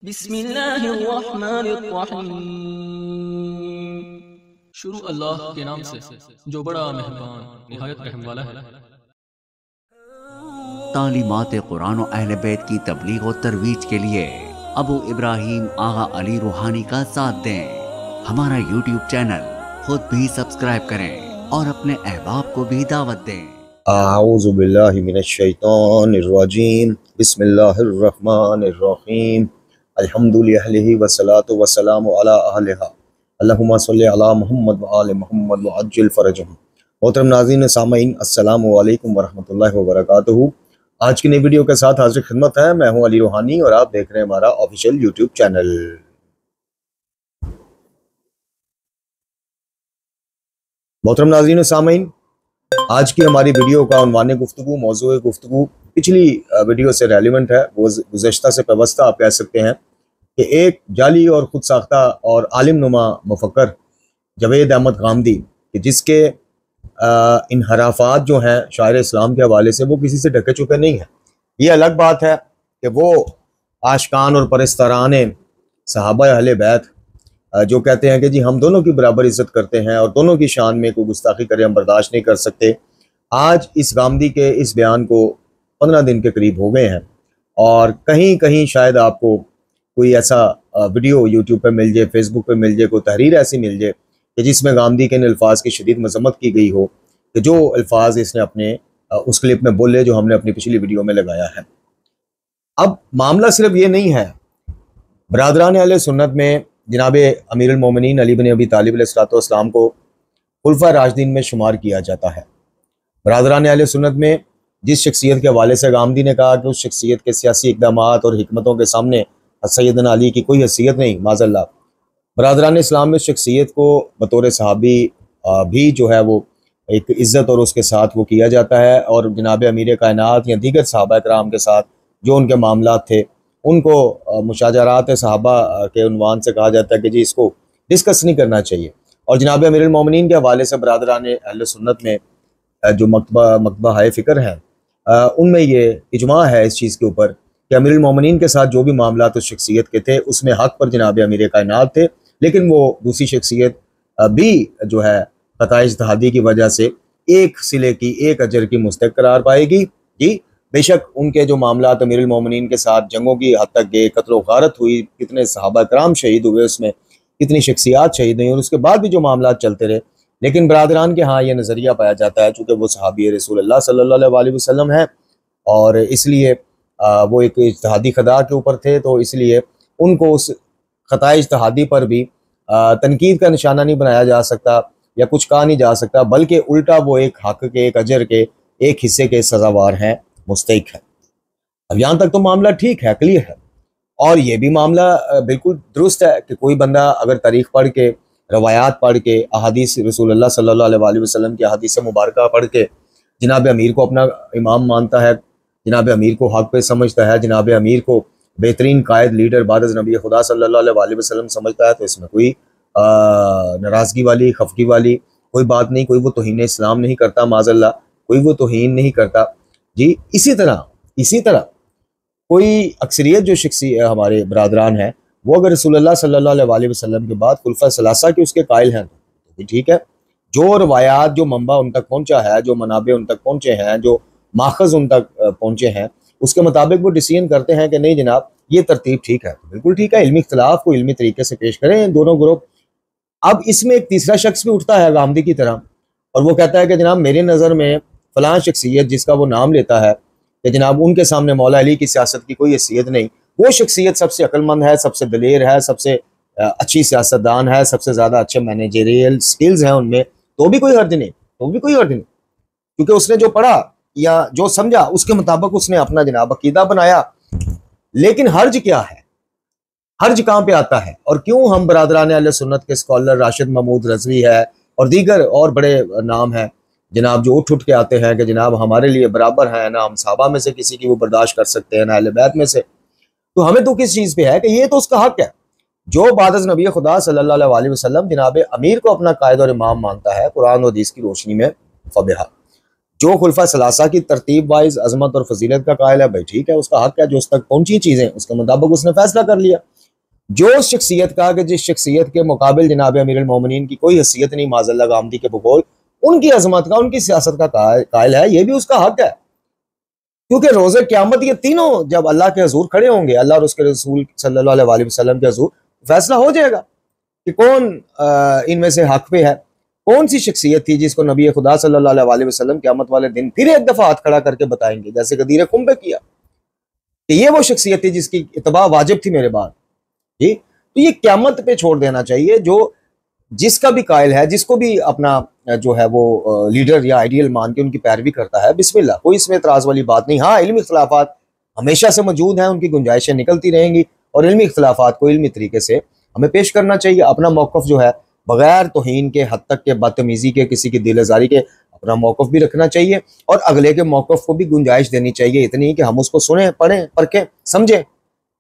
बिस्मिल्लाहिर्रहमानिर्रहीम। शुरू अल्लाह के नाम से जो बड़ा मेहरबान निहायत रहम वाला है। तालीमात कुरान और अहले बैत की तबलीग और तरवीज के लिए अबू इब्राहिम आगा अली रूहानी का साथ दें। हमारा यूट्यूब चैनल खुद भी सब्सक्राइब करें और अपने अहबाब को भी दावत दें। आऊज़ु बिल्लाहि मिनश्शैतानिर्रजीम। बिस्मिल्लाहिर्रहमानिर्रहीम। अल्हम्दुलिल्लाहि वस्सलातु वस्सलामु अला अहलिहा। अल्लाहुम्मा सल्लि अला मुहम्मद व आले मुहम्मद व अज्जिल फरजहुम। मोहतरम नाज़रीन सामीन, अस्सलामु अलैकुम व रहमतुल्लाहि व बरकातुहू। आज की नई वीडियो के साथ हाजिर खिदमत है। मैं हूं अली रूहानी और आप देख रहे हैं हमारा ऑफिशियल यूट्यूब चैनल। मोहतरम नाज़रीन सामीन, आज की हमारी वीडियो का उन्वान गुफ्तगू मौज़ूए गुफ्तगू पिछली वीडियो से रेलिवेंट है। वो गुज़श्ता से पेवस्ता आप कह सकते हैं कि एक जाली और ख़ुद साख्ता और आलिम नुमा मुफक्कर जवेद अहमद गामदी कि जिसके इनहराफात जो हैं शायर इस्लाम के हवाले से वो किसी से ढके छुपे नहीं हैं। ये अलग बात है कि वो आशिकान और परस्तरान सहाबा अहले बैत जो कहते हैं कि जी हम दोनों की बराबर इज़्ज़त करते हैं और दोनों की शान में कोई गुस्ताखी करे हम बर्दाश्त नहीं कर सकते। आज इस गामदी के इस बयान को 15 दिन के करीब हो गए हैं और कहीं कहीं शायद आपको कोई ऐसा वीडियो यूट्यूब पे मिल जाए, फेसबुक पे मिल जाए, कोई तहरीर ऐसी मिल जाए कि जिसमें गामदी के इन अल्फाज की शदीद मजम्मत की गई हो कि जो अल्फाज इसने अपने उस क्लिप में बोले जो हमने अपनी पिछली वीडियो में लगाया है। अब मामला सिर्फ ये नहीं है। बरादरान अहले सुन्नत में जनाब अमीरुल मोमिनीन अली बिन अबी तालिब अलैहिस्सलाम को खुलफा राशिदीन में शुमार किया जाता है। बरादरान अहले सुन्नत में जिस शख्सियत के हवाले से गामदी ने कहा कि उस शख्सियत के सियासी इक़दामात और हिकमतों के सामने सैयदना अली की कोई हैसियत नहीं, माज़अल्लाह। बरादरान इस्लाम में शख्सियत को बतौर सहाबी भी जो है वो एक इज़्ज़त और उसके साथ वो किया जाता है और जनाब अमीर कायनात या दीगर सहाबा कराम के साथ जो उनके मामलात थे उनको मुशाजरात सहाबा के उन्वान से कहा जाता है कि जी इसको डिस्कस नहीं करना चाहिए। और जनाब अमीरुल मोमिनीन के हवाले से बरादरान अहले सुन्नत में जो मकबा हाय फ़िक्र हैं उनमें ये इजमा है इस चीज़ के ऊपर कि अमीरुल मोमिनीन के साथ जो भी मामलात उस शख्सियत के थे उसमें हक़ पर जनाब अमीर कायनात थे, लेकिन वो दूसरी शख्सियत भी जो है क़ता इज्तिहादी की वजह से एक सिले की एक अजर की मुस्तहिक़ करार पाएगी। जी बेशक उनके जो मामलात अमीरुल मोमिनीन के साथ जंगों की हद तक गए, कत्ल गारत हुई, कितने सहाबा कराम शहीद हुए, उसमें कितनी शख्सियात शहीद हुई और उसके बाद भी जो मामलात चलते रहे, लेकिन बरादरान के हाँ ये नज़रिया पाया जाता है चूँकि वो सहाबी रसूलुल्लाह सल्लल्लाहु अलैहि वसल्लम हैं और इसलिए वो एक इज्तिहादी खता के ऊपर थे, तो इसलिए उनको उस खता इज्तिहादी पर भी तनकीद का निशाना नहीं बनाया जा सकता या कुछ कहा नहीं जा सकता, बल्कि उल्टा वो एक हक़ के, एक अजर के, एक हिस्से के सज़ावार हैं, मुस्तहिक़ है। अब यहाँ तक तो मामला ठीक है, क्लियर है। और ये भी मामला बिल्कुल दुरुस्त है कि कोई बंदा अगर तारीख़ पढ़ के, रवायात पढ़ के, अहादीस रसूलुल्लाह सल्लल्लाहु अलैहि वसल्लम की अहादीस मुबारका पढ़ के जनाब अमीर को अपना इमाम मानता है, जनाब अमीर को हक़ पे समझता है, जनाब अमीर को बेहतरीन कायद लीडर बाद नबी खुदा सल्लल्लाहु अलैहि वसल्लम समझता है, तो इसमें कोई नाराज़गी वाली, खफगी वाली कोई बात नहीं, कोई वो तौहीन इस्लाम नहीं करता, माज़अल्लाह कोई वो तौहीन नहीं करता। जी इसी तरह कोई अक्सरियत जो शख्सी हमारे बरादरान हैं वो अगर रसूलुल्लाह सल्लल्लाहु अलैहि वसल्लम के बाद खुलफा सलासा के उसके कायल हैं तो ठीक है। जो रवायात, जो मंबा उन तक पहुँचा है, जो मनाबे उन तक पहुँचे हैं, जो माखज़ उन तक पहुँचे हैं, उसके मुताबिक वो डिसीजन करते हैं कि नहीं जनाब ये तरतीब ठीक है, तो बिल्कुल ठीक है। इल्मी इख्तिलाफ को इल्मी तरीके से पेश करें दोनों ग्रुप। अब इसमें एक तीसरा शख्स भी उठता है गामदी की तरह और वो कहता है कि जनाब मेरे नज़र में फ़लाँ शख्सियत जिसका वो नाम लेता है कि जनाब उनके सामने मौला अली की सियासत की कोई हैसियत नहीं, वो शख्सियत सबसे अक्लमंद है, सबसे दलेर है, सबसे अच्छी सियासतदान है, सबसे ज़्यादा अच्छे मैनेजरियल स्किल्स हैं उनमें, तो भी कोई हर्ज नहीं, क्योंकि उसने जो पढ़ा या जो समझा उसके मुताबिक उसने अपना जनाब अकीदा बनाया। लेकिन हर्ज क्या है, हर्ज कहाँ पे आता है और क्यों हम बरादरान अहले सुन्नत के स्कॉलर राशिद महमूद रज़वी है और दीगर और बड़े नाम हैं जनाब जो उठ के आते हैं कि जनाब हमारे लिए बराबर है ना, हम सहाबा में से किसी की वो बर्दाश्त कर सकते हैं ना अहले बैत में से, तो हमें तो किस चीज़ पे है कि ये तो उसका हक है जो बाद नबी खुदा सल्लल्लाहु अलैहि वसल्लम जनाब अमीर को अपना कायद और इमाम मानता है कुरान और हदीस की रोशनी में फबिहा। जो खुलफा सलासा की तरतीब वाइज अजमत और फजीलत का कायल है, भाई ठीक है, उसका हक है, जो उस तक पहुंची चीज़ें उसके मुताबिक उसने फैसला कर लिया। जो शख्सियत का कि जिस शख्सियत के मुकाबिल जनाब अमीरुल मोमिनीन की कोई हैसियत नहीं माज़अल्लाह गामदी के बकौल, उनकी अजमत का, उनकी सियासत का कायल है, ये भी उसका हक है। क्योंकि रोज़े क़यामत ये तीनों जब अल्लाह के हजूर खड़े होंगे, अल्लाह और उसके रसूल सल्लल्लाहु अलैहि वसल्लम के हजूर, फैसला हो जाएगा कि कौन इनमें से हक पे है, कौन सी शख्सियत थी जिसको नबी खुदा सल्लल्लाहु अलैहि वसल्लम क़यामत वाले दिन फिर एक दफ़ा हाथ खड़ा करके बताएंगे, जैसे गदीर खुम पे किया कि ये वो शख्सियत थी जिसकी इत्तबा वाजिब थी मेरे बाद। जी, तो ये क़यामत पे छोड़ देना चाहिए। जो जिसका भी कायल है, जिसको भी अपना जो है वो लीडर या आइडियल मान के उनकी पैरवी करता है, बिस्मिल्लाह, कोई इसमें एतराज़ वाली बात नहीं। हाँ, इल्मी इख्तिलाफात हमेशा से मौजूद हैं, उनकी गुंजाइशें निकलती रहेंगी और इल्मी इख्तिलाफात को इल्मी तरीके से हमें पेश करना चाहिए। अपना मौक़िफ़ जो है बगैर तौहीन के, हद तक के, बदतमीज़ी के, किसी की दिल आज़ारी के अपना मौक़िफ़ भी रखना चाहिए और अगले के मौक़िफ़ को भी गुंजाइश देनी चाहिए, इतनी कि हम उसको सुने, पढ़ें, परखें, समझें।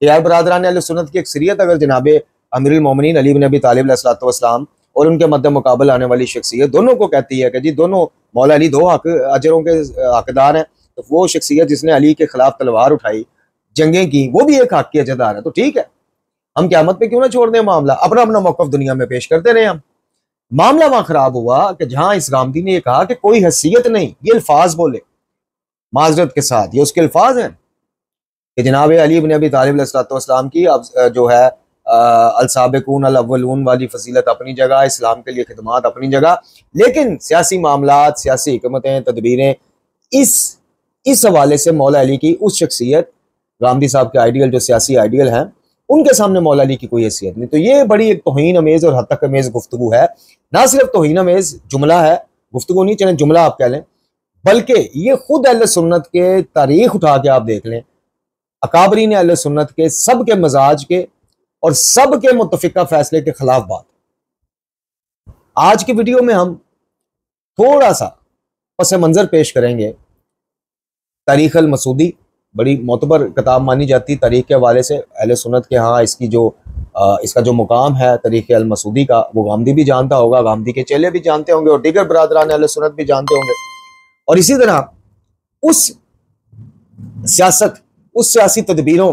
यार बरादरान अहले सुन्नत की अक्सरियत अगर जनाब अमीरुल मोमिनीन अली बिन अबी तालिब अलैहिस्सलातु वस्सलाम और उनके मद्दे मुकाबल आने वाली शख्सियत दोनों को कहती है कि जी दोनों मौला अली दो अजरों के हकदार हैं, तो वो शख्सियत जिसने अली के खिलाफ तलवार उठाई, जंगें की, वो भी एक हक की अजदार है, तो ठीक है, हम क़यामत पे क्यों ना छोड़ दें मामला, अपना अपना मौक़िफ़ दुनिया में पेश करते रहे। हम मामला वहां खराब हुआ कि जहां इस गामदी ने कहा कि कोई हैसियत नहीं, ये अल्फाज बोले माजरत के साथ, ये उसके अल्फाज हैं कि जनाब अली बिन अबी तालिब अलैहिस्सलातु वस्सलाम की अब जो है अल-साबिकून अल-अव्वलून वाली फजीलत अपनी जगह, इस्लाम के लिए खिदमात अपनी जगह, लेकिन सियासी मामलात, सियासी हिकमतें, तदबीरें, इस हवाले से मौला अली की उस शख्सियत, गामदी साहब के आइडियल जो सियासी आइडियल हैं, उनके सामने मौला अली की कोई हैसियत नहीं। तो ये बड़ी एक तौहीन अमेज़ और हद तक अमेज़ गुफ्तगू है। ना सिर्फ तौहीन अमेज़ जुमला है, गुफ्तगू नहीं, चले जुमला आप कह लें, बल्कि ये खुद अहले सुन्नत के तारीख उठा के आप देख लें, अकाबरीन अहले सुन्नत के सब के मजाज के और सब के मुत्तफिका फैसले के खिलाफ बात। आज की वीडियो में हम थोड़ा सा पस मंजर पेश करेंगे तारीख अल मसूदी, बड़ी मोतबर किताब मानी जाती तारीख के हवाले से अहले सुन्नत के। हाँ, इसका जो मुकाम है तारीख अल मसूदी का, वो गामदी भी जानता होगा, गामदी के चेले भी जानते होंगे और दीगर बरादरान अहले सुन्नत भी जानते होंगे। और इसी तरह उस सियासी तदबीरों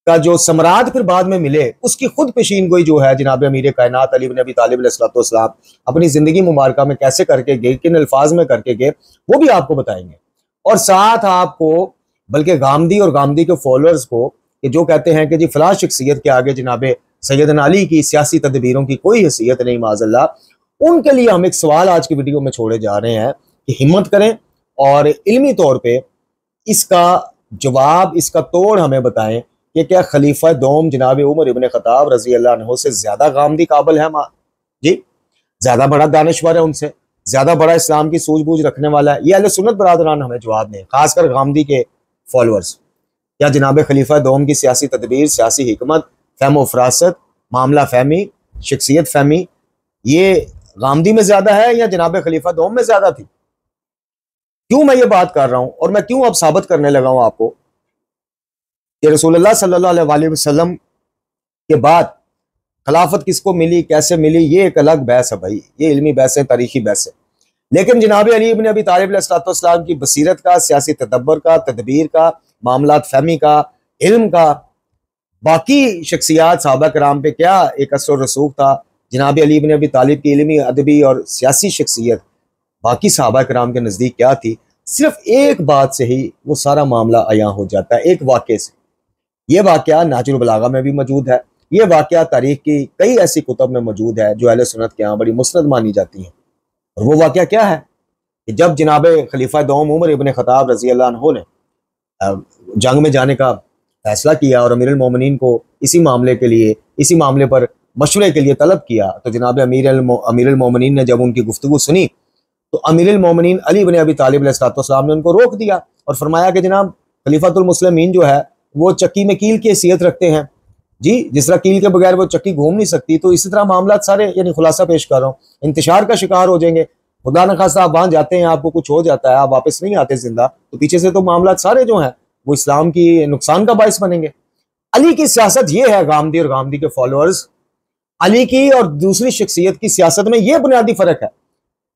का जो समराद फिर बाद में मिले, उसकी खुद पेशीन गोई जो है जनाब अमीर कायनात अली बिन अबी तालिब अलैहिस्सलातु वस्सलाम अपनी ज़िंदगी मुबारका में कैसे करके गए, किन अल्फाज में करके गए, वो भी आपको बताएंगे। और साथ आपको, बल्कि गामदी और गामदी के फॉलोअर्स को, कि जो कहते हैं कि जी फलां शख्सियत के आगे जनाब सैयदना अली की सियासी तदबीरों की कोई हैसियत नहीं माज़अल्लाह, उनके लिए हम एक सवाल आज की वीडियो में छोड़े जा रहे हैं कि हिम्मत करें और इल्मी तौर पर इसका जवाब, इसका तोड़ हमें बताएं कि क्या खलीफा दोम जनाब उमर इब्न खत्ताब रजी अल्लाह अन्हु से ज्यादा गामदी काबिल है जी, ज्यादा बड़ा दानिश्वर है, उनसे ज्यादा बड़ा इस्लाम की सूझबूझ रखने वाला है? ये अहले सुन्नत बरादरान हमें जवाब दें, खासकर गामदी के फॉलोअर्स। क्या जनाब खलीफा दोम की सियासी तदबीर, सियासी हिकमत, फहम फरासत, मामला फहमी, शख्सियत फहमी, ये गामदी में ज्यादा है या जनाब खलीफा दोम में ज्यादा थी? क्यों मैं ये बात कर रहा हूं और मैं क्यों अब साबित करने लगा हूं आपको कि रसूलुल्लाह सल्लल्लाहु अलैहि वसल्लम के बाद खिलाफत किसको मिली, कैसे मिली, ये एक अलग बहस है भाई, ये इल्मी बहस है, तारीखी बहस है। लेकिन जनाब अली इब्न अबी तालिब अलैहिस्सलाम की बसीरत का, सियासी तदब्बर का, तदबीर का, मामलात फहमी का, इल्म का, बाकी शख्सियात सहाबा कराम पे क्या एक असर रसूख था। जनाब अली इब्न अबी तालिब की इल्मी, अदबी और सियासी शख्सियत बाकी सहाबा कराम के नज़दीक क्या थी, सिर्फ एक बात से ही वो सारा मामला आया हो जाता है, एक वाक़े से। ये वाक़या नाजुल बलागा में भी मौजूद है, ये वाक़या तारीख की कई ऐसी कुतब में मौजूद है जो अहले सुन्नत के यहाँ बड़ी मुस्नद मानी जाती हैं। और वो वाक़या क्या है कि जब जनाब खलीफा दोम उमर इब्न खत्ताब रज़ी अल्लाह अन्हु ने जंग में जाने का फैसला किया और अमीरुल मोमिनीन को इसी मामले के लिए, इसी मामले पर मशवरे के लिए तलब किया, तो जनाब अमीरुल मोमिनीन ने जब उनकी गुफ्तगू सुनी तो अमीरुल मोमिनीन अली इब्न अबी तालिब अलैहिस्सलाम ने उनको रोक दिया और फरमाया कि जनाब खलीफातुल मुस्लिमीन जो है वो चक्की में कील की हैसियत रखते हैं जी, जिस तरह कील के बगैर वो चक्की घूम नहीं सकती, तो इसी तरह मामला सारे, यानी खुलासा पेश कर रहा हूँ, इंतशार का शिकार हो जाएंगे। खुदा न खास्ता आप वहां जाते हैं, आपको कुछ हो जाता है, आप वापस नहीं आते जिंदा, तो पीछे से तो मामला सारे जो हैं वो इस्लाम की नुकसान का बायस बनेंगे। अली की सियासत ये है, गामदी और गामदी के फॉलोअर्स, अली की और दूसरी शख्सियत की सियासत में ये बुनियादी फर्क है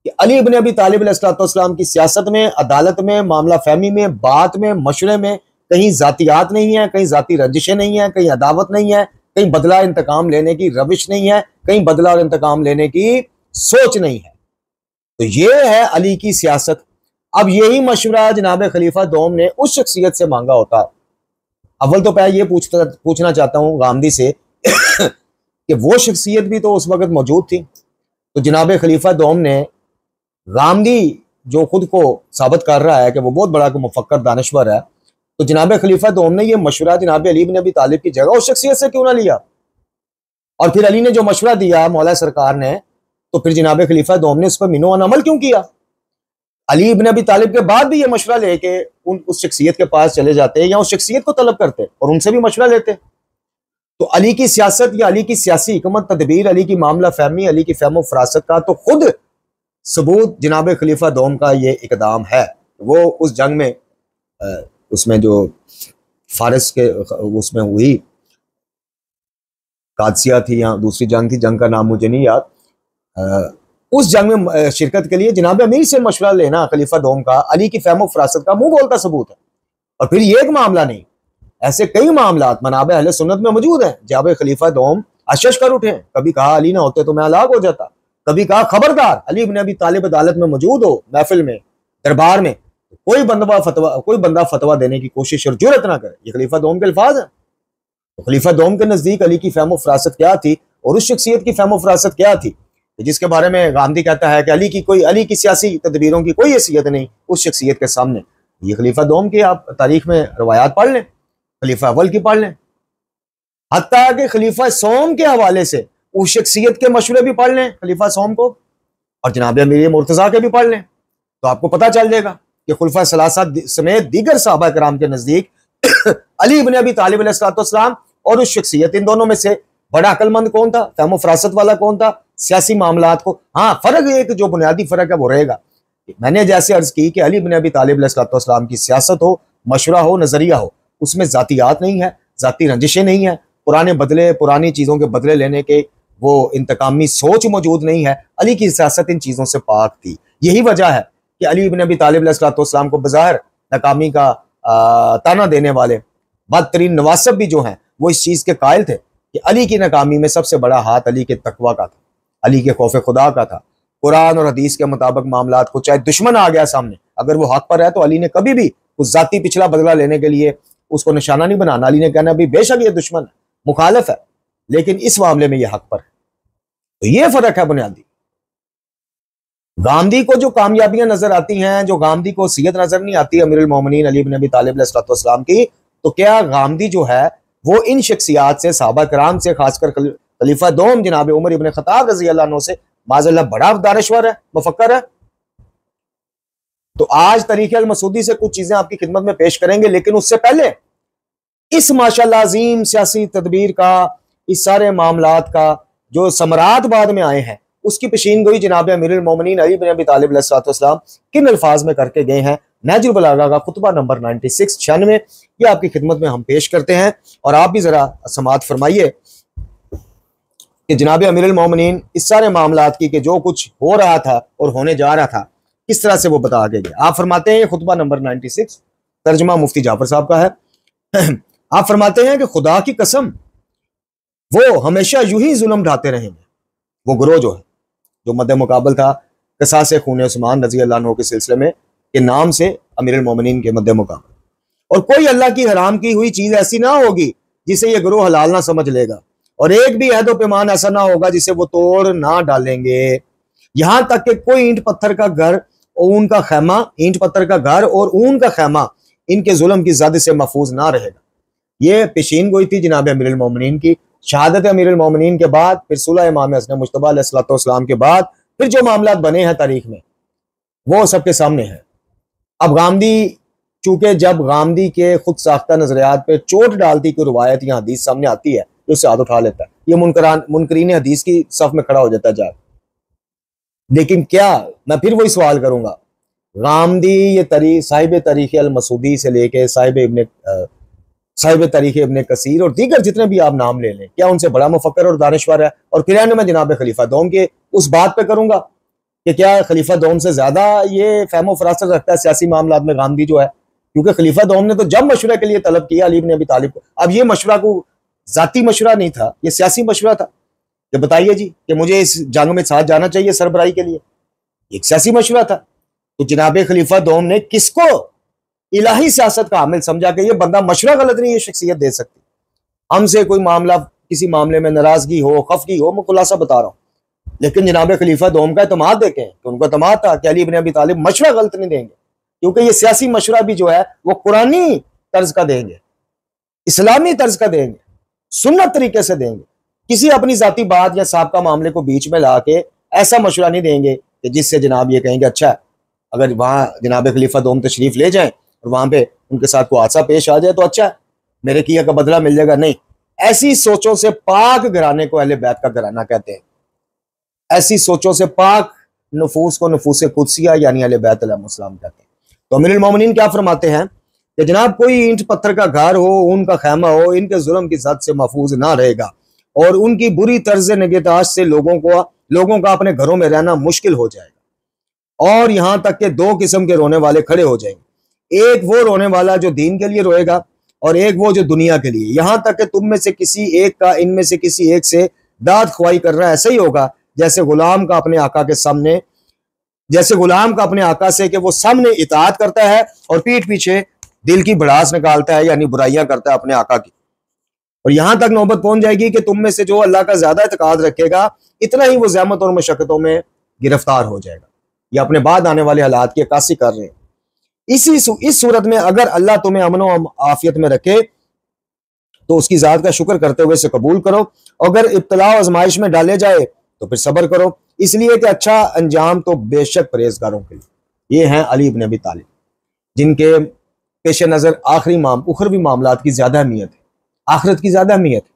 कि अली इब्न अबी तालिब अलैहिस्सलाम की सियासत में, अदालत में, मामला फहमी में, बात में, मशवरे में कहीं जातियात नहीं है, कहीं जाती रंजिशें नहीं है, कहीं अदावत नहीं है, कहीं बदला इंतकाम लेने की रविश नहीं है, कहीं बदला और इंतकाम लेने की सोच नहीं है। तो ये है अली की सियासत। अब यही मशवरा जनाब खलीफा दोम ने उस शख्सियत से मांगा होता। अव्वल तो मैं ये पूछना चाहता हूं गांधी से कि वो शख्सियत भी तो उस वक्त मौजूद थी। तो जनाब खलीफा दोम ने गांधी जो खुद को साबित कर रहा है कि वो बहुत बड़ा मुफक्कर दानश्वर है, तो जनाब खलीफा दोम ने ये मशवरा जनाब अली बिन अबी तालिब की जगह उस शख्सियत से क्यों ना लिया? और फिर अली ने जो मशवरा दिया मौला सरकार ने, तो फिर जनाब खलीफा दोम ने उस पर मिनो अमल क्यों किया? अली इब्न अबी तालिब के बाद भी ये मशवरा लेके उस शख्सियत के पास चले जाते या उस शख्सियत को तलब करते और उनसे भी मशवरा लेते। तो अली की सियासत या अली की सियासी हिकमत तदबीर, अली की मामला फहमी, अली की फहम फरासत का तो खुद सबूत जनाब खलीफा दोम का ये इकदाम है। वो उस जंग में उसमें जो फारस के उसमें हुई कादसिया थी या दूसरी जंग थी, जंग का नाम मुझे नहीं याद, उस जंग में शिरकत के लिए जनाब अमीर से मशवरा लेना खलीफा दोम का अली की फहम फरासत का मुंह बोलता सबूत है। और फिर ये एक मामला नहीं, ऐसे कई मामला मनाबे अहले सुन्नत में मौजूद हैं जहां खलीफा दोम अशश कर उठे। कभी कहा अली ना होते तो मैं हलाक हो जाता, कभी कहा खबरदार अली इब्न अबी तालिब अदालत में मौजूद हो, महफिल में, दरबार में, कोई बंदा फतवा देने की कोशिश और जुर्रत ना करे। ये खलीफा दोम के अल्फाज हैं। तो खलीफा दोम के नजदीक अली की फहम फरासत क्या थी और उस शख्सियत की फहम फरासत क्या थी जिसके बारे में गांधी कहता है कि अली की सियासी तदबीरों की कोई हैसियत नहीं उस शख्सियत के सामने। ये खलीफा दोम की आप तारीख में रवायात पढ़ लें, खलीफा अव्वल की पढ़ लें, हत्ता कि खलीफा सोम के हवाले से उस शख्सियत के मशवरे भी पढ़ लें खलीफा सोम को, और जनाब अमीर मुर्तजा के भी पढ़ लें, तो आपको पता चल जाएगा कि खुलफा सलासा समेत दीगर सहाबा कराम के नजदीक अली इब्न अबी तालिब अलैहिस्सलाम और उस शख्सियत, इन दोनों में से बड़ा अक्लमंद कौन था, फहम फरासत वाला कौन था सियासी मामलात को। हाँ, फर्क एक जो बुनियादी फर्क है वो रहेगा, मैंने जैसे अर्ज की कि अली इब्न अबी तालिब अलैहिस्सलाम की सियासत हो, मशवरा हो, नजरिया हो, उसमें जातियात नहीं है, जाती रंजिशें नहीं है, पुरानी चीजों के बदले लेने के वो इंतकामी सोच मौजूद नहीं है। अली की सियासत इन चीजों से पाक थी। यही वजह है कि अली इब्न अबी तालिब अलैहिस्सलाम को बज़ाहिर नाकामी का ताना देने वाले बदतरीन नवासब भी जो हैं वो इस चीज के कायल थे कि अली की नाकामी में सबसे बड़ा हाथ अली के तकवा का था, अली के खौफ खुदा का था। कुरान और हदीस के मुताबिक मामलात को चाहे दुश्मन आ गया सामने, अगर वो हक पर है तो अली ने कभी भी उस जाती पिछला बदला लेने के लिए उसको निशाना नहीं बनाना। अली ने कहना भी बेशक ये दुश्मन है, मुखालिफ है, लेकिन इस मामले में ये हक पर है। तो ये फर्क है बुनियादी। गांधी को जो कामयाबियां नजर आती हैं, जो गांधी को सीयत नजर नहीं आती अमीरुल मोमिनीन अली इब्न अबी तालिब अलैहिस्सलाम की, तो क्या गांधी जो है वो इन शख्सियात से, सहाबा कराम से, खासकर खलीफा दोम जनाब उमर इब्न खत्ताब रज़ी अल्लाह अन्हु से माज़अल्लाह बड़ा दानश्वर है, मुफक्कर है। तो आज तरीक़े अल मसूदी से कुछ चीजें आपकी खिदमत में पेश करेंगे, लेकिन उससे पहले इस माशाअल्लाह अजीम सियासी तदबीर का, इस सारे मामलात का जो समरात बाद में आए हैं उसकी पेशीन गोई जनाब अमीरुल मोमिनीन अली इब्न अबी तालिब अलैहिस्सलाम किन अल्फाज में करके गए हैं। नहजुल बलागा का खुतबा नंबर 96 ये आपकी खिदमत में हम पेश करते हैं, और आप भी जरा समाअत फरमाइए कि जनाब अमीरुल मोमिनीन इस सारे मामलात की कि जो कुछ हो रहा था और होने जा रहा था किस तरह से वो बता के गए। आप फरमाते हैं, खुतबा नंबर 96 तर्जमा मुफ्ती जाफर साहब का है। आप फरमाते हैं कि खुदा की कसम वो हमेशा यूं ही जुल्म ढाते रहेंगे। वो ग्रोह जो है, जो मद्दे मुकाबल था कसास खून उस्मान रज़ी अल्लाह अन्हु के सिलसिले में के नाम से अमीरुल मोमिनीन के मद्दे मुकाबल, और कोई अल्लाह की हराम की हुई चीज ऐसी ना होगी जिसे ये ग्रोह हलाल ना समझ लेगा, और एक भी अहद व पैमान ऐसा ना होगा जिसे वो तोड़ ना डालेंगे। यहां तक कि कोई ईंट पत्थर का घर और ऊन का खैमा, ईंट पत्थर का घर और ऊन का खैमा इनके जुल्म की जद से महफूज ना रहेगा। ये पेशीन गोई थी जनाब अमीरुल मोमिनीन की। शहादत अमीरुल मोमिनीन के बाद, फिर सुलह इमाम हसन मुज्तबा अलैहिस्सलाम के बाद, फिर जो मामलात बने हैं तारीख में वो सबके सामने है। अब गांधी, चूंकि जब गांधी के खुद साख्ता नजरियात पे चोट डालती कोई रवायत या हदीस सामने आती है तो उससे हाथ उठा लेता है, ये मुनकरीन हदीस की सफ में खड़ा हो जाता है जाकर। लेकिन क्या, मैं फिर वही सवाल करूंगा, गांधी ये साहिब तारीख अल मसूदी से लेके साहिब तारीख इब्न कसीर और दीगर जितने भी आप नाम ले लें, क्या उनसे बड़ा मुफक्कर और दानिश्वर है? और फिर एंड में जनाब खलीफा दोम के उस बात पे करूंगा कि क्या खलीफा दोम से ज्यादा ये फहम फरासत रखता है सियासी मामलात में गांधी जो है? क्योंकि खलीफा दोम ने तो जब मशवरे के लिए तलब किया अली इब्न अबी तालिब को, अब ये मशवरा को जाती मशवरा नहीं था, ये सियासी मशवरा था कि बताइए जी कि मुझे इस जंग में साथ जाना चाहिए सरबराही के लिए, एक सियासी मशवरा था। तो जनाब खलीफा दोम ने किसको इलाही सियासत का हामिल समझा कि ये बंदा मशवरा गलत नहीं, ये शख्सियत दे सकती, हमसे कोई मामला, किसी मामले में नाराजगी हो, खफगी हो, मैं खुलासा बता रहा हूँ। लेकिन जनाब खलीफा दोम का एतमाद देखें तो उनको एतमाद था कि अली इब्न अबी तालिब मशवरा गलत नहीं देंगे, क्योंकि ये सियासी मशवरा भी जो है वो कुरानी तर्ज का देंगे, इस्लामी तर्ज का देंगे, सुन्नत तरीके से देंगे, किसी अपनी जाती बात या साहब का मामले को बीच में ला के ऐसा मशवरा नहीं देंगे कि जिससे जनाब ये कहेंगे अच्छा अगर वहां जनाब खलीफा दोम तशरीफ ले जाएं और वहां पे उनके साथ कोई हादसा पेश आ जाए तो अच्छा मेरे किया का बदला मिल जाएगा। नहीं, ऐसी सोचों से पाक घराने को अहले बैत का घराना कहते हैं। ऐसी सोचों से पाक नफूस को नफूस कुदसिया यानी अहले बैत अलैहिस्सलाम कहते हैं। तो अमीरुल मोमिनीन क्या फरमाते हैं कि जनाब कोई ईंट पत्थर का घर हो, उनका खैमा हो, इनके जुल्म की सद से महफूज ना रहेगा और उनकी बुरी तर्ज निगहदाश्त से लोगों का अपने घरों में रहना मुश्किल हो जाएगा। और यहां तक कि दो किस्म के रोने वाले खड़े हो जाएंगे, एक वो रोने वाला जो दीन के लिए रोएगा और एक वो जो दुनिया के लिए। यहां तक कि तुम में से किसी एक का इनमें से किसी एक से दाद ख्वाही करना ऐसा ही होगा जैसे गुलाम का अपने आका के सामने, जैसे गुलाम का अपने आका से कि वो सामने इताअत करता है और पीठ पीछे दिल की भड़ास निकालता है यानी बुराइयां करता है अपने आका की। और यहां तक नौबत पहुंच जाएगी कि तुम में से जो अल्लाह का ज्यादा इत्काद रखेगा इतना ही वो ज़हमत और मशक्क़तों में गिरफ्तार हो जाएगा। ये अपने बाद आने वाले हालात की अक्कासी कर रहे हैं। इस सूरत में अगर अल्लाह तुम्हें अमन और आफियत में रखे तो उसकी ज़ात का शुक्र करते हुए इसे कबूल करो, अगर इब्तला और आजमाइश में डाले जाए तो फिर सब्र करो, इसलिए कि अच्छा अंजाम तो बेशक परहेजगारों के लिए। ये हैं अली इब्न अबी तालिब जिनके पेश नज़र आखिरी उखरवी मामलात की ज्यादा अहमियत है, आखिरत की ज्यादा अहमियत है।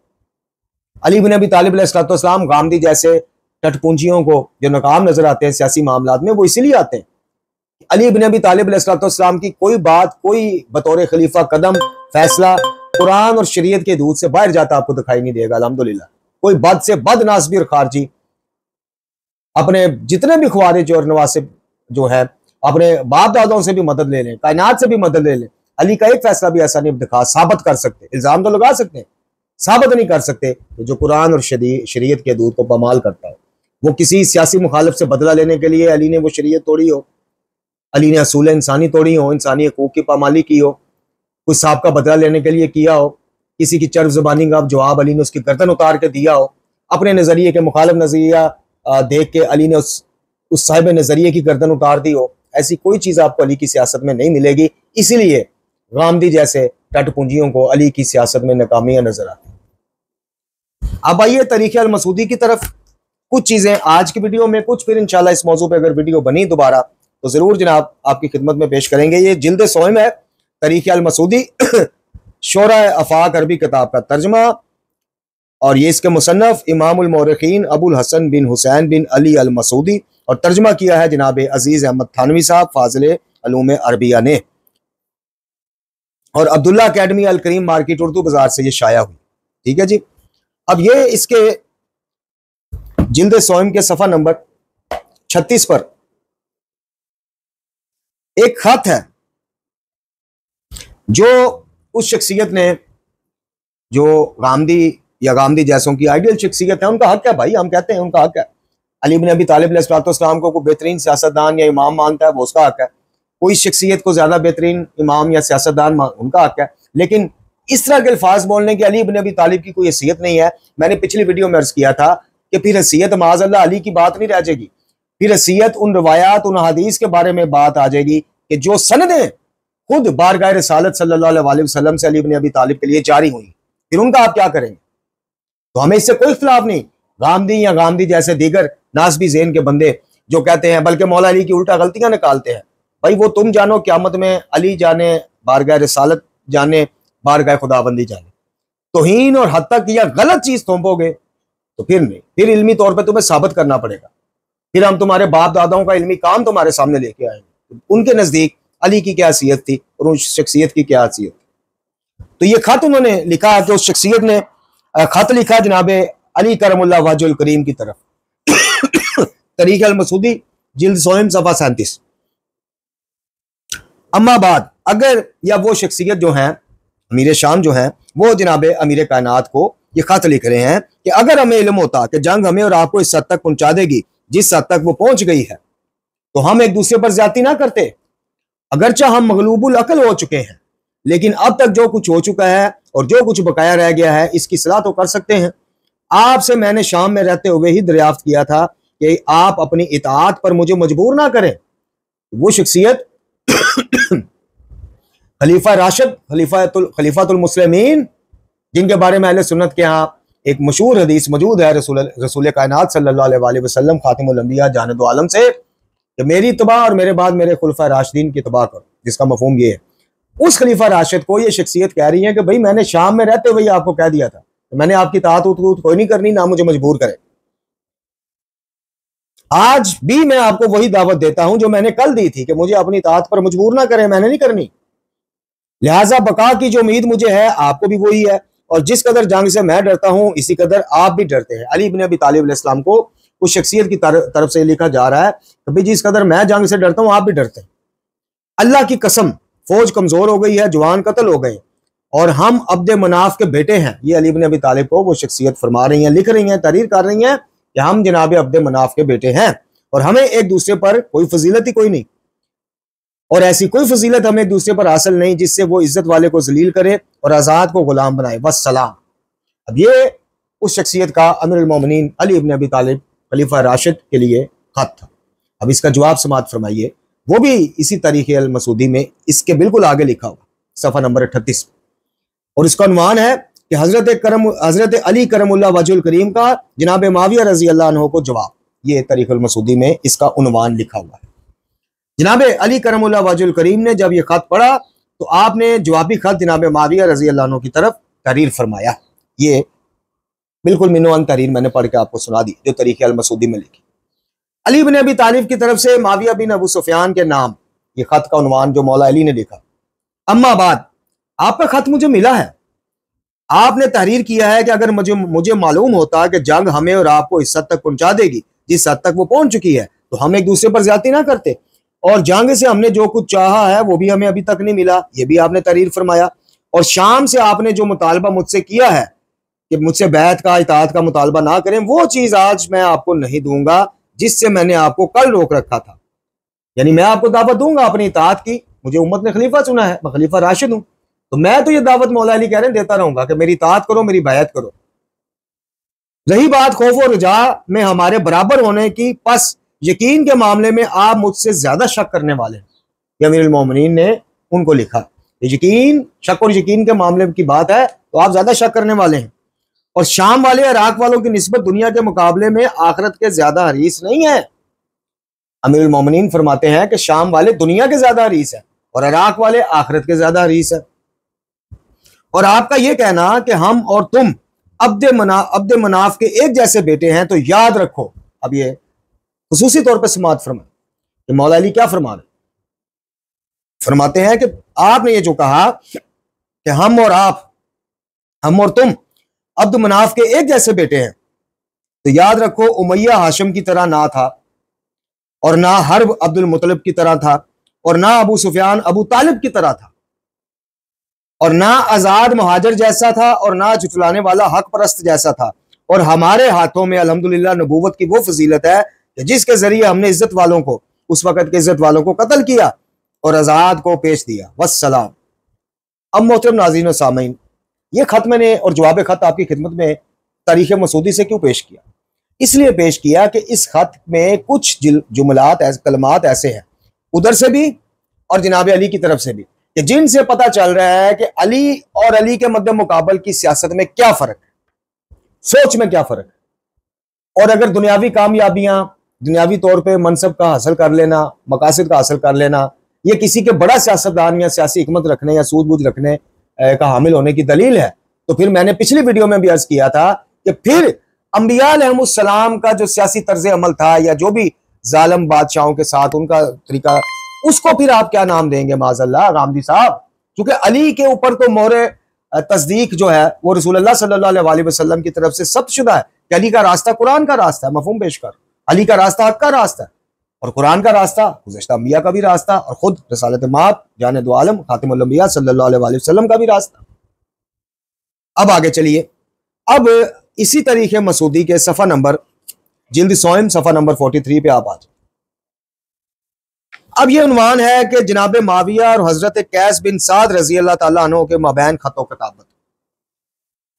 अली इब्न अबी तालिब अलैहिस्सलाम गामदी जैसे टटपुंजियों को जो नाकाम नजर आते हैं सियासी मामलात में, वो इसीलिए आते हैं। अली इब्न अबी तालिब अलैहिस्सलाम की कोई बात, कोई बतौर खलीफा कदम फैसला कुरान और शरीयत के दूध से बाहर जाता आपको दिखाई नहीं देगा। अल्हम्दुलिल्लाह कोई बद से बद नासबी और खारजी अपने जितने भी ख्वारिज और नवासिब जो है अपने बाप दादों से भी मदद ले लें, कायनात से भी मदद ले लें, अली का एक फैसला भी ऐसा नहीं दिखा साबित कर सकते। इल्जाम तो लगा सकते हैं, साबित नहीं कर सकते कि जो कुरान और शरीयत के दूध को पामाल करता है वो किसी सियासी मुखालिफ से बदला लेने के लिए अली ने वो शरीयत तोड़ी हो, अली ने असूल इंसानी तोड़ी हो, इंसानी हकूक की पामाली की हो, कुछ साहब का बदला लेने के लिए किया हो, किसी की चर्फ जबानी का जवाब अली ने उसकी गर्दन उतार के दिया हो, अपने नजरिए के मुखालिफ नजरिया देख के अली ने उस साहिब नजरिए की गर्दन उतार दी हो। ऐसी कोई चीज आपको अली की सियासत में नहीं मिलेगी। इसीलिए गामदी जैसे टटपुंजियों को अली की सियासत में नाकामियां नजर आती हैं। अब आइए तरीक़े अल मसूदी की तरफ। कुछ चीजें आज की वीडियो में, कुछ फिर इंशाल्लाह इस मौजू पे अगर वीडियो बनी दोबारा तो जरूर जनाब आपकी खिदमत में पेश करेंगे। ये जिल्द सोम है तरीक़े अल मसूदी, शोरा अफाक अरबी किताब का तर्जमा, और ये इसके मुसन्नफ इमामुल मौरिखीन अबुल हसन बिन हुसैन बिन अली अल मसूदी, और तर्जमा किया है जनाब अजीज अहमद थानवी साहब फाजिल अलूम अरबिया ने, और अब्दुल्ला अकेडमी अल करीम मार्केट उर्दू बाजार से ये शाया हुई। ठीक है जी। अब ये इसके जिल्द सोम के सफा नंबर 36 पर एक खत है जो उस शख्सियत ने जो गामदी या गामदी जैसों की आइडियल शख्सियत है, उनका हक है भाई, हम कहते हैं उनका हक है। अली इब्न अबी तालिब अलैहिस्सलाम को कोई बेहतरीन सियासतदान या इमाम मानता है वो उसका हक है, कोई शख्सियत को ज्यादा बेहतरीन इमाम या सियासतदान उनका हक है, लेकिन इस तरह के अल्फाज बोलने के अली इब्न अबी तालिब की कोई हैसियत नहीं है। मैंने पिछली वीडियो में अर्ज किया था कि फिर हैसियत माज़अल्लाह अली की बात नहीं रह जाएगी, फिर हैसियत उन रवायात उन हदीस के बारे में बात आ जाएगी कि जो सनदें खुद बारगाह रिसालत सल्लल्लाहु अलैहि वसल्लम से अली इब्न अबी तालिब के लिए जारी हुई, फिर उनका आप क्या करेंगे? तो हमें इससे कोई इख्तिलाफ नहीं। गामदी या गामदी जैसे दीगर नासबी ज़ेन के बंदे जो कहते हैं, बल्कि मौला अली की उल्टा गलतियां निकालते हैं, भाई वो तुम जानो क़यामत में, अली जाने बारगाह रिसालत जाने बारगाह खुदाबंदी जाने, तौहीन और हद तक या गलत चीज थोपोगे तो फिर नहीं, फिर इल्मी तौर पे तुम्हें साबित करना पड़ेगा। फिर हम तुम्हारे बाप दादाओं का इल्मी काम तुम्हारे सामने लेके आएंगे, उनके नजदीक अली की क्या हैसियत थी और उस शख्सियत की क्या हैसियत थी। तो ये खत उन्होंने लिखा है कि उस शख्सियत ने खत लिखा जनाब अली करमुल्लाह वजहुल करीम की तरफ, तरीक़े अल मसूदी जिल्द सोम सफ़ा 37। अम्मा बाद, अगर या वो शख्सियत जो है अमीर शाम जो है वो जनाब अमीर कायनात को ये खत लिख रहे हैं कि अगर हमें इल्म होता कि जंग हमें और आपको इस हद तक पहुंचा देगी जिस हद तक वो पहुंच गई है, तो हम एक दूसरे पर ज्यादती ना करते। अगरचा हम मगलूबुल अकल हो चुके हैं, लेकिन अब तक जो कुछ हो चुका है और जो कुछ बकाया रह गया है इसकी सलाह तो कर सकते हैं। आपसे मैंने शाम में रहते हुए ही दरियाफ्त किया था कि आप अपनी इताअत पर मुझे मजबूर ना करें। वो शख्सियत खलीफा राशिद खलीफातुल मुस्लिमीन, जिनके बारे में अहले सुन्नत के यहाँ एक मशहूर हदीस मौजूद है रसूल कायनात सल्लल्लाहु अलैहि वसल्लम खातिमुल अंबिया जानिद आलम से कि मेरी तबाह और मेरे बाद मेरे खुलफा राशिदीन की तबाह करो, जिसका मफहूम ये है। उस खलीफा राशिद को ये शख्सियत कह रही है कि भाई मैंने शाम में रहते हुए आपको कह दिया था, तो मैंने आपकी ताअत कोई नहीं करनी, ना मुझे मजबूर करे। आज भी मैं आपको वही दावत देता हूं जो मैंने कल दी थी कि मुझे अपनी ताअत पर मजबूर ना करें, मैंने नहीं करनी। लिहाजा बका की जो उम्मीद मुझे है आपको भी वही है, और जिस कदर जंग से मैं डरता हूं इसी कदर आप भी डरते हैं। अली इब्न अबी तालिब अलैहिस्सलाम को उस शख्सियत की तरफ से लिखा जा रहा है कि भाई जिस कदर मैं जंग से डरता हूं आप भी डरते हैं। अल्लाह की कसम फौज कमजोर हो गई है, जवान कत्ल हो गए और हम अब्द मनाफ के बेटे हैं। ये अली इब्न अबी तालिब को वो शख्सियत फरमा रही हैं, लिख रही हैं, तहरीर कर रही हैं कि हम जनाब अब्द मनाफ के बेटे हैं और हमें एक दूसरे पर कोई फजीलत ही कोई नहीं, और ऐसी कोई फजीलत हमें एक दूसरे पर हासिल नहीं जिससे वो इज्जत वाले को जलील करे और आजाद को गुलाम बनाए। बस सलाम। अब ये उस शख्सियत का अमीरुल मोमिनीन अली इब्न अबी तालिब खलीफा राशिद के लिए खत था। अब इसका जवाब समाअत फरमाइए, वो भी इसी तारीख अल मसूदी में इसके बिल्कुल आगे लिखा हुआ सफ़ा नंबर 38, और इसका उन्वान है कि हजरत अली करमुल्लाह वजहुल करीम का जनाब माविया रजी अल्लाह अन्हु को जवाब। ये तारीख अल मसूदी में इसका उन्वान लिखा हुआ है। जनाब अली करमुल्लाह वजहुल करीम ने जब ये खत पढ़ा तो आपने जवाबी खत जनाब माविया रजी अल्लाह अन्हु की तरफ तहरीर फरमाया। ये बिल्कुल मिनोअन तहरीर मैंने पढ़ के आपको सुना दी जो तारीख अल मसूदी में लिखी। अली बिन अबी तालिब की तरफ से माविया बिन अबू सुफियान के नाम ये खत का उन्वान जो मौला अली ने लिखा। अम्मा बाद, आपका खत मुझे मिला है। आपने तहरीर किया है कि अगर मुझे मालूम होता कि जंग हमें और आपको इस हद तक पहुंचा देगी जिस हद तक वो पहुंच चुकी है, तो हम एक दूसरे पर ज्यादती ना करते, और जंग से हमने जो कुछ चाहा है वो भी हमें अभी तक नहीं मिला, ये भी आपने तहरीर फरमाया। और शाम से आपने जो मुतालबा मुझसे किया है कि मुझसे बैत का इताअत का मुतालबा ना करें, वो चीज आज मैं आपको नहीं दूंगा जिससे मैंने आपको कल रोक रखा था। यानी मैं आपको दावत दूंगा अपनी इताअत की, मुझे उम्मत ने खलीफा चुना है, मैं खलीफा राशिद हूं, तो मैं तो ये दावत मौला अली कह रहे हैं देता रहूंगा कि मेरी इताअत करो, मेरी बैत करो। रही बात खौफ और रजा में हमारे बराबर होने की, बस यकीन के मामले में आप मुझसे ज्यादा शक करने वाले हैं। ये अमीरुल मोमिनीन ने उनको लिखा, यकीन शक और यकीन के मामले की बात है तो आप ज्यादा शक करने वाले हैं, और शाम वाले इराक वालों की निस्बत दुनिया के मुकाबले में आखिरत के ज्यादा हरीस नहीं है। अमीरुल मोमिनीन फरमाते हैं कि शाम वाले दुनिया के ज्यादा हरीस है और इराक वाले आखिरत के ज्यादा हरीस है। और आपका यह कहना कि हम और तुम अब्द मनाफ के एक जैसे बेटे हैं, तो याद रखो। अब ये खुसूसी तौर पर समाअत फरमाए, मौला अली क्या फरमा रहे, फरमाते हैं कि आपने ये जो कहा कि हम और तुम अब्द मनाफ के एक जैसे बेटे हैं, तो याद रखो उमैया हाशिम की तरह ना था, और ना हर्ब अब्दुल मुतलिब की तरह था, और ना अबू सुफियान अबू तालिब की तरह था, और ना आजाद मुहाजिर जैसा था, और ना जुटलाने वाला हक परस्त जैसा था। और हमारे हाथों में अल्हम्दुलिल्लाह नबूवत की वो फजीलत है कि जिसके जरिए हमने इज्जत वालों को, उस वक्त के इज्जत वालों को कत्ल किया और आजाद को पेश दिया। वस्सलाम। अब मोहतरम नाज़रीन व सामीन, ये खत मैंने और जवाब खत आपकी खिदमत में तारीख मसूदी से क्यों पेश किया? इसलिए पेश किया कि इस खत में कुछ जुमलात कलमात ऐसे हैं उधर से भी और जनाब अली की तरफ से भी कि जिनसे पता चल रहा है कि अली और अली के मद्दे मुकाबल की सियासत में क्या फर्क है, सोच में क्या फर्क है। और अगर दुनियावी कामयाबियां, दुनियावी तौर पे मनसब का हासिल कर लेना, मकासद का हासिल कर लेना, ये किसी के बड़ा सियासतदान या सियासी हिकमत रखने या सूझबूझ रखने का हामिल होने की दलील है, तो फिर मैंने पिछली वीडियो में भी अर्ज किया था कि फिर अंबिया अलैहिमुस्सलाम का जो सियासी तर्ज अमल था या जो भी जालिम बादशाहों के साथ उनका तरीका, उसको फिर आप क्या नाम देंगे? माज़अल्लाह गामदी साहब, क्योंकि अली के ऊपर तो मोहरे तस्दीक जो है वो रसूलुल्लाह सल्लल्लाहु अलैहि वसल्लम की तरफ से सब्त शुदा है कि अली का रास्ता कुरान का रास्ता है। मफहूम पेश कर, अली का रास्ता हक का रास्ता है और कुरान का रास्ता गुज़श्ता अंबिया का भी रास्ता और खुद रसालत मात जाने दो आलम खातिमुल अंबिया सल्लल्लाहु अलैहि वसल्लम का भी रास्ता। अब आगे चलिए। अब इसी तरीके मसूदी के सफ़ा नंबर जिल्द सोम सफ़ा नंबर 43 पे आप आ जाए। अब ये उन्वान है कि जनाब माविया और हजरत कैस बिन साद रजी अल्लाह ताला अन्हु के मबैन खतो किताबत,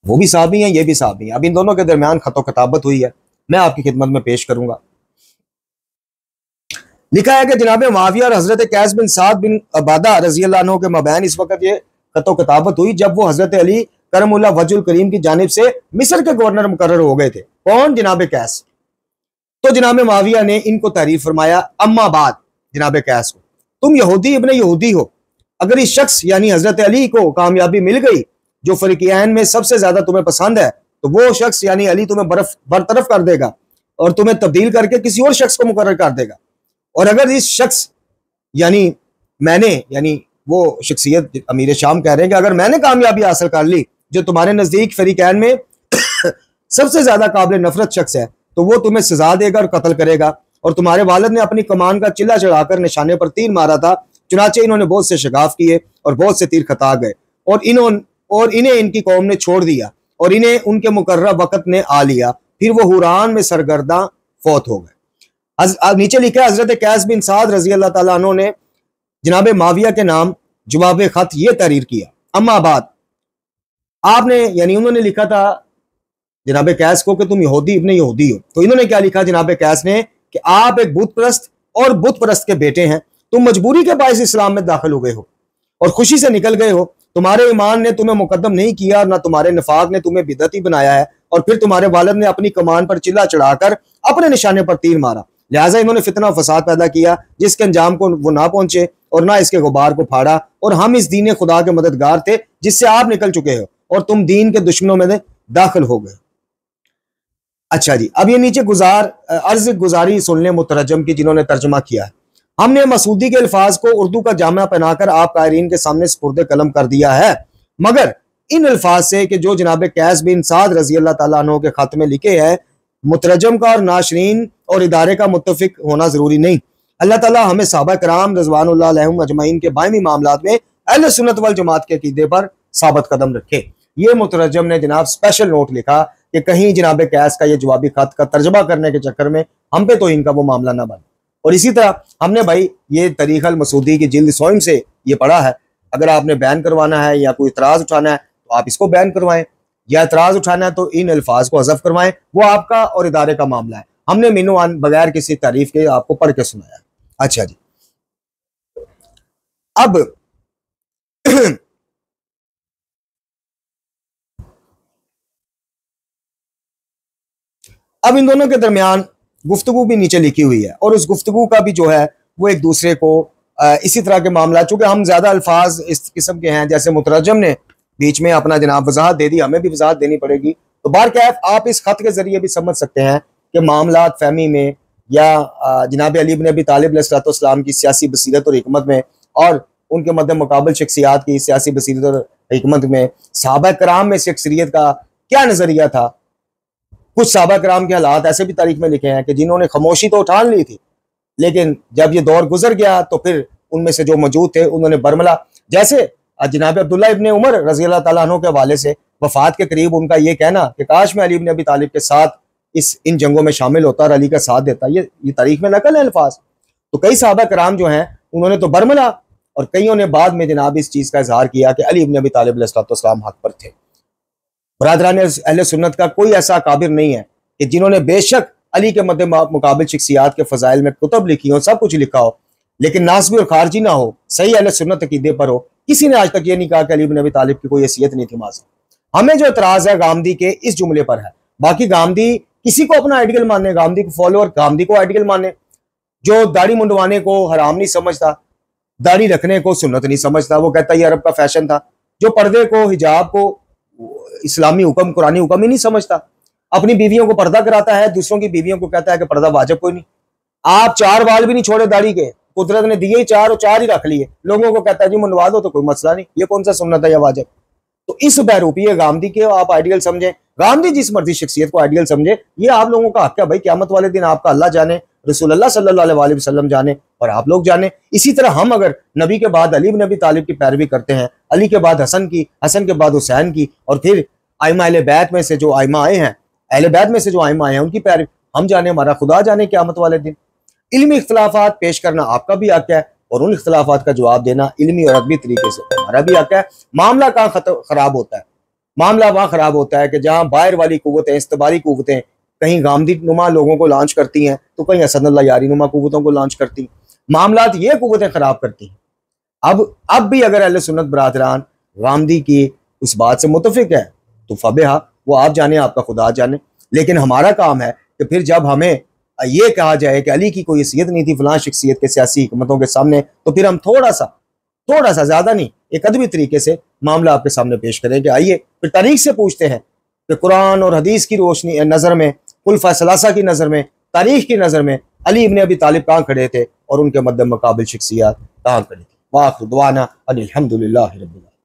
वो भी साहबी हैं, ये भी साहबी हैं। अब इन दोनों के दरमियान खतो किताबत हुई है, मैं आपकी खिदमत में पेश करूंगा। लिखा है कि जनाब माविया और हजरत कैस बिन साद बिन अबादा रजी अल्लाह अन्हु के मबैन इस वक्त ये खतो किताबत हुई जब वो हजरत अली करमुल्लाह वजुल करीम की जानिब से मिस्र के गवर्नर मुकर्रर हो गए थे। कौन? जनाब कैस। तो जनाब माविया ने इनको तारीफ फरमाया, अम्मा बाद जनाब कैस को, तुम यहूदी इब्ने यहूदी हो, अगर इस शख्स यानी हजरत अली को कामयाबी मिल गई जो फरीक़ैन में सबसे ज्यादा तुम्हें पसंद है, तो वो शख्स यानी अली तुम्हें बरतरफ कर देगा और तुम्हें तब्दील करके किसी और शख्स को मुकर्रर कर देगा। और अगर इस शख्स यानी मैंने, यानी वो शख्सियत अमीर शाम कह रहे हैं कि अगर मैंने कामयाबी हासिल कर ली जो तुम्हारे नजदीक फरीक़ैन में सबसे ज्यादा काबिल नफरत शख्स है, तो वो तुम्हें सजा देगा और कत्ल करेगा। और तुम्हारे वालिद ने अपनी कमान का चिल्ला चढ़ाकर निशाने पर तीर मारा था, चुनाचे इन्होंने बहुत से शिगाफ किए और बहुत से तीर खता गए और इन्हें इनकी कौम ने छोड़ दिया और इन्हें उनके मुकर्रर वक्त ने आ लिया, फिर वो हुरान में सरगर्दा फौत हो गए। नीचे लिखा है हजरत कैस बिन साद रजी अल्लाह ताला अन्हु ने जनाब माविया के नाम जवाब खत ये तहरीर किया, अम्मा बाद। आपने यानी उन्होंने लिखा था जनाब कैस को कि तुम यहूदी इब्ने यहूदी हो, तो इन्होंने क्या लिखा जनाब कैस ने कि आप एक बुत परस्त और बुत परस्त के बेटे हैं, तुम मजबूरी के बायस इस्लाम में दाखिल हो गए हो और खुशी से निकल गए हो। तुम्हारे ईमान ने तुम्हें मुकद्दम नहीं किया और ना तुम्हारे निफाक ने तुम्हें बिदअती बनाया है, और फिर तुम्हारे वालिद ने अपनी कमान पर चिल्ला चढ़ाकर अपने निशाने पर तीर मारा, लिहाजा इन्होंने फितना फसाद पैदा किया जिसके अंजाम को वो ना पहुंचे और ना इसके गुबार को फाड़ा। और हम इस दीन खुदा के मददगार थे जिससे आप निकल चुके हो और तुम दीन के दुश्मनों में दाखिल हो गए। अच्छा जी, अब ये नीचे अर्ज गुजारी सुन लें मुतरजम की जिन्होंने तर्जमा किया है। हमने मसूदी के अल्फाज को उर्दू का जामा पहनाकर आप कायरीन के सामने सुपुर्द कलम कर दिया है, मगर इन अल्फाज से कि जो जनाब कैस बिन साद रजी अल्लाह ताला अन्हु के खत में लिखे हैं, मुतरजम का और नाशरीन और इदारे का मुत्तफिक होना जरूरी नहीं। अल्लाह ताला हमें सहाबा कराम रज़वानुल्लाह अलैहिम अजमईन के बायमी मामलात में अहले सुन्नत वल जमात के अकीदे पर साबित कदम रखे। ये मुतरजम ने जनाब स्पेशल नोट लिखा कि कहीं जनाब कैस का ये जवाबी खत का तर्जमा करने के चक्कर में हम पे तो इनका वो मामला ना बने। और इसी तरह हमने भाई ये तारीख अल मसूदी की जिल्द सोम से ये पढ़ा है, अगर आपने बयान करवाना है या कोई इतराज उठाना है तो आप इसको बयान करवाएं, या इतराज उठाना है तो इन अल्फाज को हज़फ करवाएं, वो आपका और इदारे का मामला है। हमने मीनू बगैर किसी तारीफ के आपको पढ़ के सुनाया। अच्छा जी, अब इन दोनों के दरमियान गुफ्तगू भी नीचे लिखी हुई है और उस गुफ्तगू का भी जो है वो एक दूसरे को इसी तरह के मामला, चूंकि हम ज्यादा अल्फाज इस किस्म के हैं, जैसे मुतरजम ने बीच में अपना जनाब वजाहत दे दी, हमें भी वजाहत देनी पड़ेगी। तो बारकैफ आप इस खत के जरिए भी समझ सकते हैं कि मामलात फहमी में या जनाब अली इब्न अबी तालिब अलैहिस्सलाम की सियासी बसीरत और हिकमत में और उनके मद्दे मुकाबल शख्सियात की सियासी बसीरत और हिकमत में सहाबा कराम में से अक्सरियत का क्या नजरिया था। कुछ सहाबा कराम के हालात ऐसे भी तारीख में लिखे हैं कि जिन्होंने खामोशी तो उठान ली थी, लेकिन जब ये दौर गुजर गया तो फिर उनमें से जो मौजूद थे उन्होंने बरमला, जैसे जनाब अब्दुल्ला इब्ने उमर रजी अल्लाह ताला अन्हु के हवाले से वफात के करीब उनका ये कहना कि काश मैं अली इब्न अबी तालिब के साथ इन जंगों में शामिल होता और अली का साथ देता, ये तारीख में नकल है अल्फाज। तो कई सहाबा कराम जो हैं उन्होंने तो बरमला और कईयों ने बाद में जनाब इस चीज़ का इजहार किया कि अली इब्न अबी तालिब अलैहिस्सलाम हक पर थे। बरादरान अहले सुन्नत का कोई ऐसा काबिर नहीं है कि जिन्होंने बेशक अली के मद्दे मुकाबिल शख्सियात के फजाइल में कुतुब लिखी हो, सब कुछ लिखा हो, लेकिन नासबी और खारजी ना हो, सही अहले सुन्नत अकीदे पर हो। किसी ने आज तक ये नहीं कहा कि अली इब्न अबी तालिब की कोई हैसियत नहीं थी माज़ा। हमें जो एतराज़ है गामदी के इस जुमले पर है। बाकी गामदी किसी को अपना आइडियल माने, गामदी को फॉलोअर गामदी को आइडियल माने, जो दाढ़ी मुंडवाने को हराम नहीं समझता, दाढ़ी रखने को सुन्नत नहीं समझता, वो कहता है ये अरब का फैशन था, जो पर्दे को हिजाब को इस्लामी हुक्म कुरानी हुक्म ही नहीं समझता, अपनी बीवियों को पर्दा कराता है, दूसरों की बीवियों को कहता है कि पर्दा वाजिब कोई नहीं। आप 4 बाल भी नहीं छोड़े दाढ़ी के, कुदरत ने दिए 4 और 4 ही रख लिए, लोगों को कहता है जी मुंडवा दो तो कोई मसला नहीं, ये कौन सा सुन्नत है या वाजिब। तो इस बहरूपी गामदी के आप आइडियल समझे, गामदी जिस मर्जी शख्सियत को आइडियल समझे, ये आप लोगों का हक है भाई। क़यामत वाले दिन आपका अल्लाह जाने, रसूलुल्लाह सल्लल्लाहु अलैहि वसल्लम जाने और आप लोग जाने। इसी तरह हम अगर नबी के बाद अली इब्न अबी तालिब की पैरवी करते हैं, अली के बाद हसन की, हसन के बाद हुसैन की, और फिर आइमा अहले बैत में से जो आइमा आए हैं, अहले बैत में से जो आइमा आए हैं, उनकी पैरवी हम जाने, हमारा खुदा जाने क़यामत वाले दिन। इल्मी इख्तिलाफात पेश करना आपका भी हक है और उन इख्तिलाफात का जवाब देना इल्मी और अदबी तरीके से हमारा भी हक है। मामला कहाँ खराब होता है? मामला वहाँ खराब होता है कि जहाँ बाहर वाली कुव्वतें, इस्तबारी कुव्वतें कहीं गामदी नुमा लोगों को लॉन्च करती हैं तो कहीं असदुल्लाह यारी नुमा कुव्वतों को लॉन्च करती हैं। मामलात ये कुव्वतें खराब करती हैं। अब भी अगर अहले सुन्नत बरादरान गामदी की उस बात से मुतफिक है तो फबेहा, वो आप जाने, आपका खुदा जाने। लेकिन हमारा काम है कि फिर जब हमें ये कहा जाए कि अली की कोई हैसियत नहीं थी फलां शख्सियत के सियासी हिकमतों के सामने, तो फिर हम थोड़ा सा ज़्यादा नहीं, एक अदबी तरीके से मामला आपके सामने पेश करें कि आइए फिर तारीख से पूछते हैं कि कुरान और हदीस की रोशनी नज़र में, खुलफा सलासा की नज़र में, तारीख की नज़र में अली इब्न अबी तालिब कहाँ खड़े थे और उनके मद्दे मुकाबिल शख्सियत कहाँ खड़ी थी। वाखिर दुआना अनिल हम्दुलिल्लाहि रब्बिल आलमीन।